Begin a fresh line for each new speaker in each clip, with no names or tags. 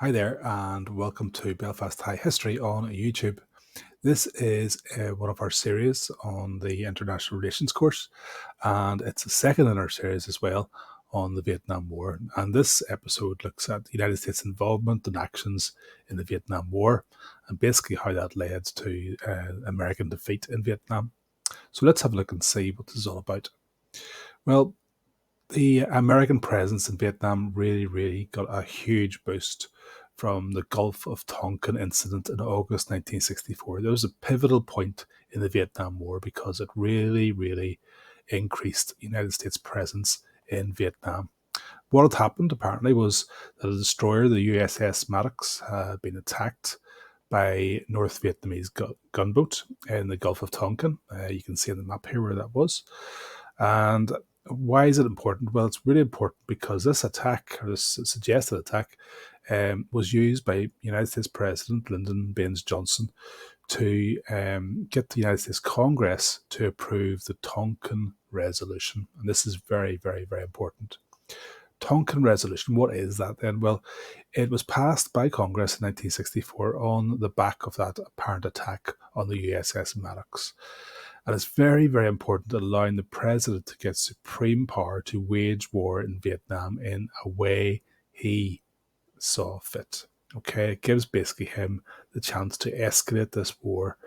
Hi there, and welcome to Belfast High History on YouTube. This is one of our series on the International Relations course, and it's the second in our series as well on the Vietnam War. And this episode looks at the United States' involvement and actions in the Vietnam War, and basically how that led to American defeat in Vietnam. So let's have a look and see what this is all about. Well, the American presence in Vietnam really got a huge boost from the Gulf of Tonkin incident in August 1964. There was a pivotal point in the Vietnam War because it really increased the United States presence in Vietnam. What had happened apparently was that a destroyer, the USS Maddox, had been attacked by North Vietnamese gunboat in the Gulf of Tonkin. You can see on the map here where that was. And why is it important? Well, it's really important because this attack, or this suggested attack, was used by United States President Lyndon Baines Johnson to get the United States Congress to approve the Tonkin Resolution. And this is very important. Tonkin Resolution, what is that then? Well, it was passed by Congress in 1964 on the back of that apparent attack on the USS Maddox. And it's very important, allowing the president to get supreme power to wage war in Vietnam in a way he saw fit. Okay, it gives basically him the chance to escalate this war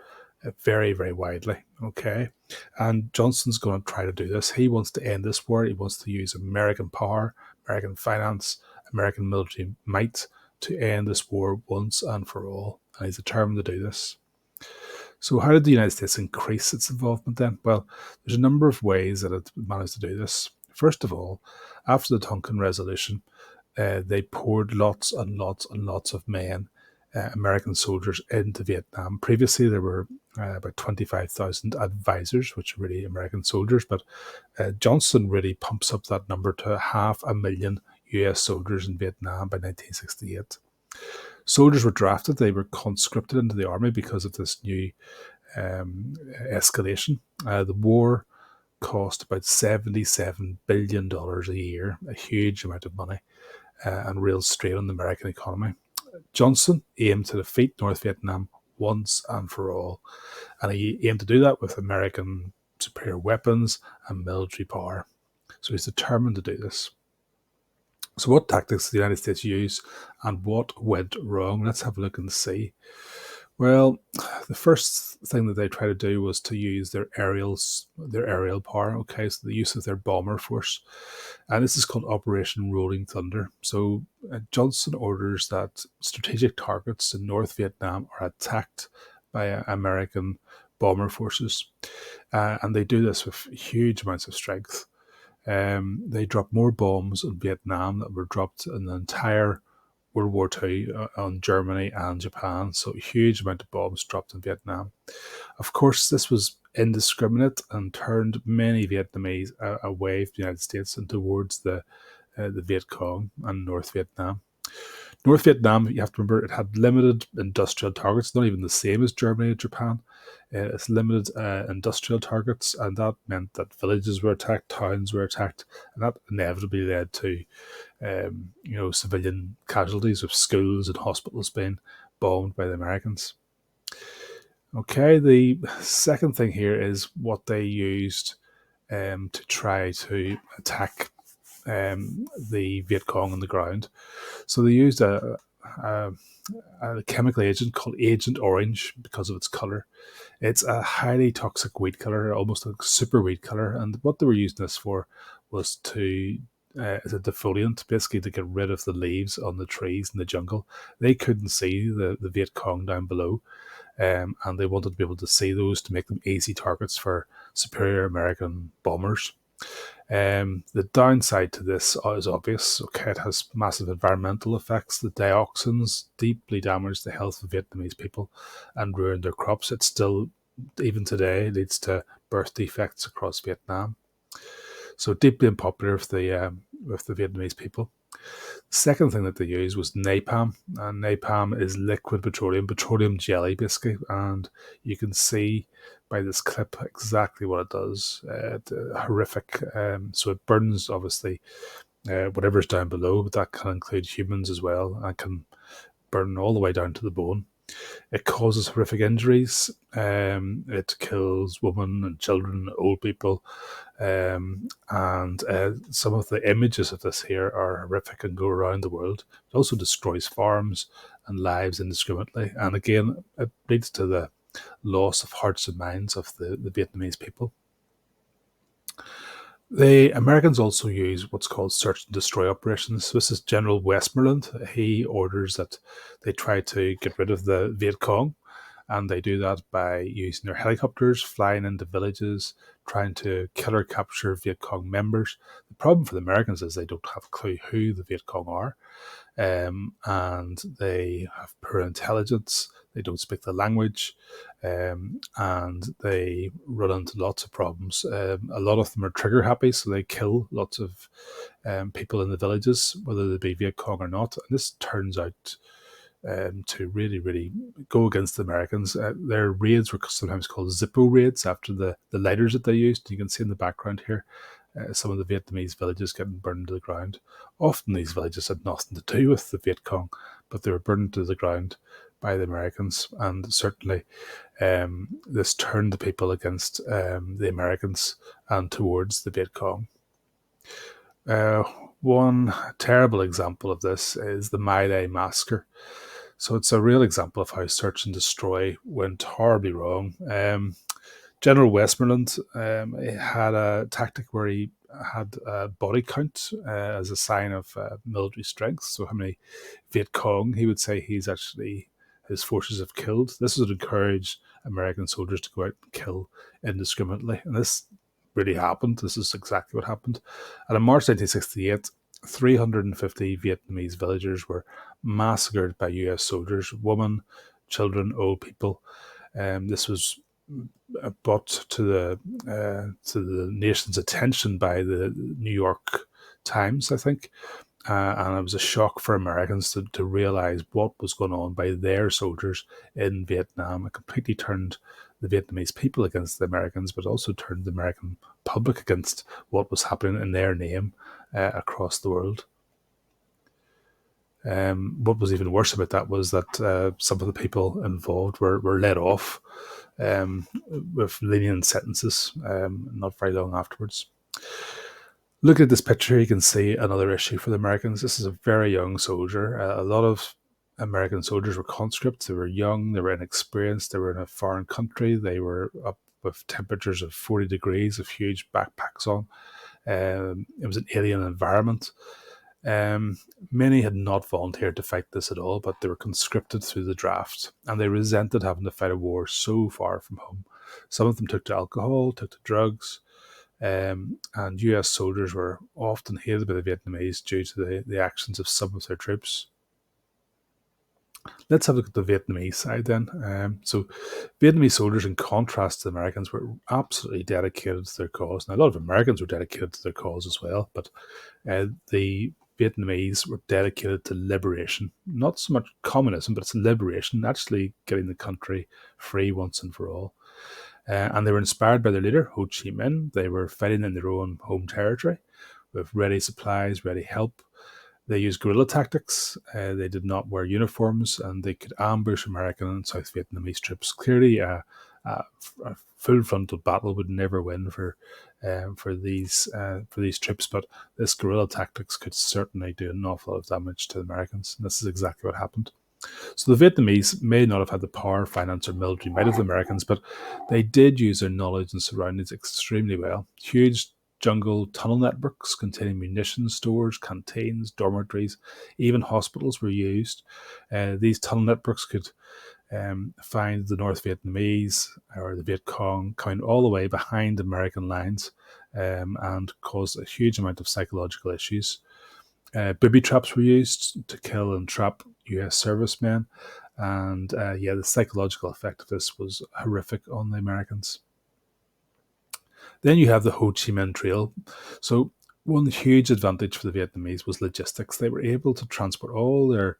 very widely. Okay, and Johnson's going to try to do this. He wants to end this war. He wants to use American power, American finance, American military might to end this war once and for all. And he's determined to do this. So how did the United States increase its involvement then? Well, there's a number of ways that it managed to do this. First of all, after the Tonkin Resolution, they poured lots of men, American soldiers, into Vietnam. Previously, there were about 25,000 advisors, which are really American soldiers, but Johnson really pumps up that number to 500,000 US soldiers in Vietnam by 1968. Soldiers were drafted, they were conscripted into the army because of this new escalation. The war cost about $77 billion a year, a huge amount of money, and real strain on the American economy. Johnson aimed to defeat North Vietnam once and for all, and he aimed to do that with American superior weapons and military power. So he's determined to do this. So what tactics did the United States use and what went wrong? Let's have a look and see. Well, the first thing that they tried to do was to use their aerial power. Okay, so the use of their bomber force, and this is called Operation Rolling Thunder. So Johnson orders that strategic targets in North Vietnam are attacked by American bomber forces, and they do this with huge amounts of strength. They dropped more bombs in Vietnam that were dropped in the entire World War II on Germany and Japan. So a huge amount of bombs dropped in Vietnam. Of course, this was indiscriminate and turned many Vietnamese away from the United States and towards the Viet Cong and North Vietnam. North Vietnam, you have to remember, it had limited industrial targets, not even the same as Germany or Japan. It's limited industrial targets, and that meant that villages were attacked, towns were attacked, and that inevitably led to civilian casualties of schools and hospitals being bombed by the Americans. Okay, the second thing here is what they used to try to attack the Viet Cong on the ground. So they used a chemical agent called Agent Orange because of its color. It's a highly toxic weed killer, almost a super weed killer. And what they were using this for was to as a defoliant, basically to get rid of the leaves on the trees in the jungle. They couldn't see the Viet Cong down below, and they wanted to be able to see those to make them easy targets for superior American bombers. The downside to this is obvious. Okay, it has massive environmental effects. The dioxins deeply damage the health of Vietnamese people and ruin their crops. It still, even today, leads to birth defects across Vietnam. So deeply unpopular with the Vietnamese people. The second thing that they used was napalm, and napalm is liquid petroleum jelly basically, and you can see by this clip exactly what it does. Horrific. So it burns obviously whatever's down below, but that can include humans as well and can burn all the way down to the bone. It causes horrific injuries. It kills women and children, old people. And some of the images of this here are horrific and go around the world. It also destroys farms and lives indiscriminately. And again, it leads to the loss of hearts and minds of the Vietnamese people. The Americans also use what's called search and destroy operations. This is General Westmoreland. He orders that they try to get rid of the Viet Cong, and they do that by using their helicopters, flying into villages, trying to kill or capture Viet Cong members. The problem for the Americans is they don't have a clue who the Viet Cong are, and they have poor intelligence. They don't speak the language, and they run into lots of problems. A lot of them are trigger happy, so they kill lots of people in the villages, whether they be Viet Cong or not. And this turns out to really, really go against the Americans. Their raids were sometimes called Zippo raids after the lighters that they used. You can see in the background here some of the Vietnamese villages getting burned to the ground. Often these villages had nothing to do with the Viet Cong, but they were burned to the ground by the Americans. And certainly this turned the people against the Americans and towards the Viet Cong. One terrible example of this is the My Lai massacre. So it's a real example of how search and destroy went horribly wrong. General Westmoreland had a tactic where he had a body count as a sign of military strength. So how many Viet Cong he would say his forces have killed. This would encourage American soldiers to go out and kill indiscriminately. And this really happened. This is exactly what happened. And in March 1968, 350 Vietnamese villagers were massacred by US soldiers, women, children, old people. This was brought to the nation's attention by the New York Times, I think, and it was a shock for Americans to realize what was going on by their soldiers in Vietnam. It completely turned the Vietnamese people against the Americans, but also turned the American public against what was happening in their name across the world. What was even worse about that was that some of the people involved were let off with lenient sentences not very long afterwards. Look at this picture, you can see another issue for the Americans. This is a very young soldier. A lot of American soldiers were conscripts. They were young, they were inexperienced, they were in a foreign country, they were up with temperatures of 40 degrees, with huge backpacks on. It was an alien environment. Many had not volunteered to fight this at all, but they were conscripted through the draft, and they resented having to fight a war so far from home. Some of them took to alcohol, took to drugs, and US soldiers were often hated by the Vietnamese due to the actions of some of their troops. Let's have a look at the Vietnamese side then. So Vietnamese soldiers, in contrast to the Americans, were absolutely dedicated to their cause. Now, a lot of Americans were dedicated to their cause as well, but the Vietnamese were dedicated to liberation. Not so much communism, but it's liberation, actually getting the country free once and for all. And they were inspired by their leader, Ho Chi Minh. They were fighting in their own home territory with ready supplies, ready help. They used guerrilla tactics. They did not wear uniforms, and they could ambush American and South Vietnamese troops. Clearly, a full frontal battle would never win for these troops, but this guerrilla tactics could certainly do an awful lot of damage to the Americans. And this is exactly what happened. So the Vietnamese may not have had the power, finance, or military might of the Americans, but they did use their knowledge and surroundings extremely well. Huge jungle tunnel networks containing munitions stores, canteens, dormitories, even hospitals were used. These tunnel networks could find the North Vietnamese or the Viet Cong coming all the way behind American lines and caused a huge amount of psychological issues. Booby traps were used to kill and trap US servicemen, and the psychological effect of this was horrific on the Americans. Then you have the Ho Chi Minh Trail. So one huge advantage for the Vietnamese was logistics. They were able to transport all their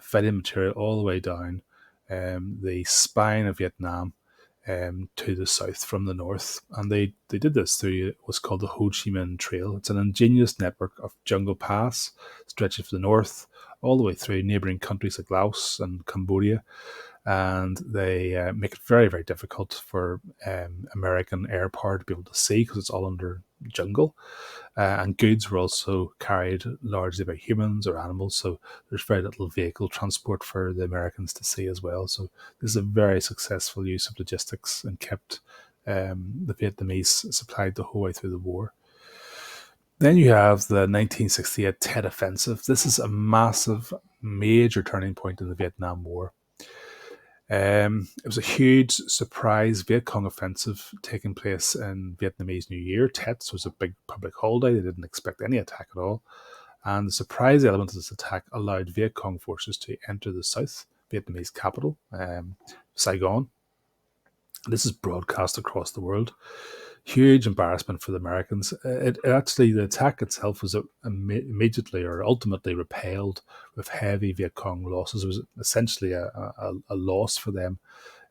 fighting material all the way down the spine of Vietnam to the south from the north. And they did this through what's called the Ho Chi Minh Trail. It's an ingenious network of jungle paths stretching from the north all the way through neighboring countries like Laos and Cambodia. And they make it very, very difficult for American air power to be able to see because it's all under jungle. And goods were also carried largely by humans or animals, so there's very little vehicle transport for the Americans to see as well. So this is a very successful use of logistics and kept the Vietnamese supplied the whole way through the war. Then you have the 1968 Tet Offensive. This is a massive, major turning point in the Vietnam War. It was a huge surprise Viet Cong offensive taking place in Vietnamese New Year. Tet was a big public holiday. They didn't expect any attack at all. And the surprise element of this attack allowed Viet Cong forces to enter the South Vietnamese capital, Saigon. This is broadcast across the world. Huge embarrassment for the Americans. The attack itself was immediately or ultimately repelled with heavy Viet Cong losses. It was essentially a loss for them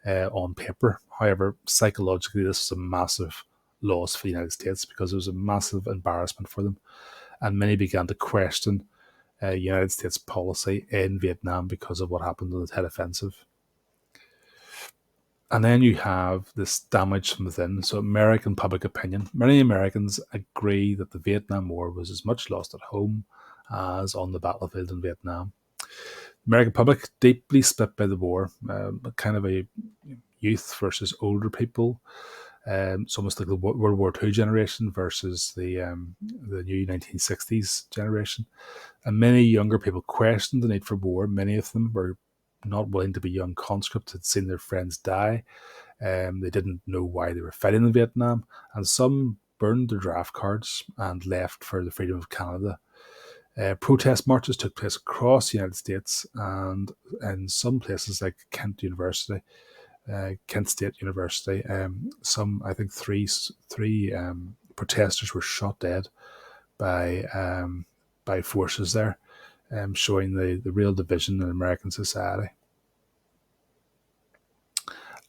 on paper. However, psychologically, this was a massive loss for the United States because it was a massive embarrassment for them. And many began to question United States policy in Vietnam because of what happened in the Tet Offensive. And then you have this damage from within. So American public opinion. Many Americans agree that the Vietnam War was as much lost at home as on the battlefield in Vietnam. American public deeply split by the war, kind of a youth versus older people. It's almost like the World War II generation versus the new 1960s generation. And many younger people questioned the need for war. Many of them were not willing to be young conscripts, had seen their friends die. They didn't know why they were fighting in Vietnam. And some burned their draft cards and left for the freedom of Canada. Protest marches took place across the United States and in some places like Kent State University. Some, I think, three protesters were shot dead by forces there, showing the real division in American society.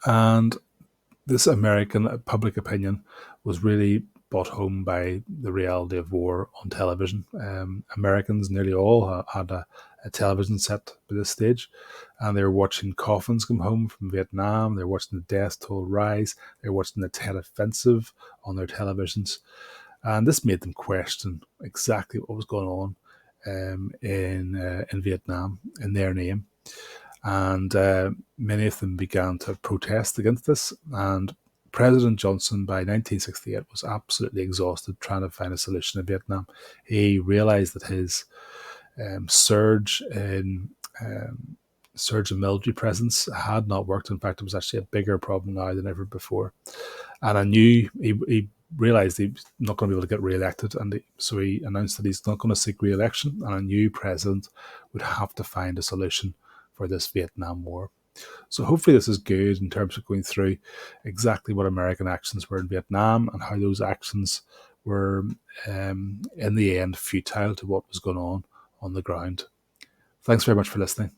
And this American public opinion was really brought home by the reality of war on television. Americans nearly all had a television set by this stage, and they were watching coffins come home from Vietnam. They were watching the death toll rise. They were watching the Tet Offensive on their televisions, and this made them question exactly what was going on in Vietnam in their name. And many of them began to protest against this. And President Johnson, by 1968, was absolutely exhausted trying to find a solution in Vietnam. He realized that his surge in military presence had not worked. In fact, it was actually a bigger problem now than ever before. And I knew he realized he was not going to be able to get re-elected, and so he announced that he's not going to seek re-election, and a new president would have to find a solution for this Vietnam War. So hopefully this is good in terms of going through exactly what American actions were in Vietnam and how those actions were, in the end, futile to what was going on the ground. Thanks very much for listening.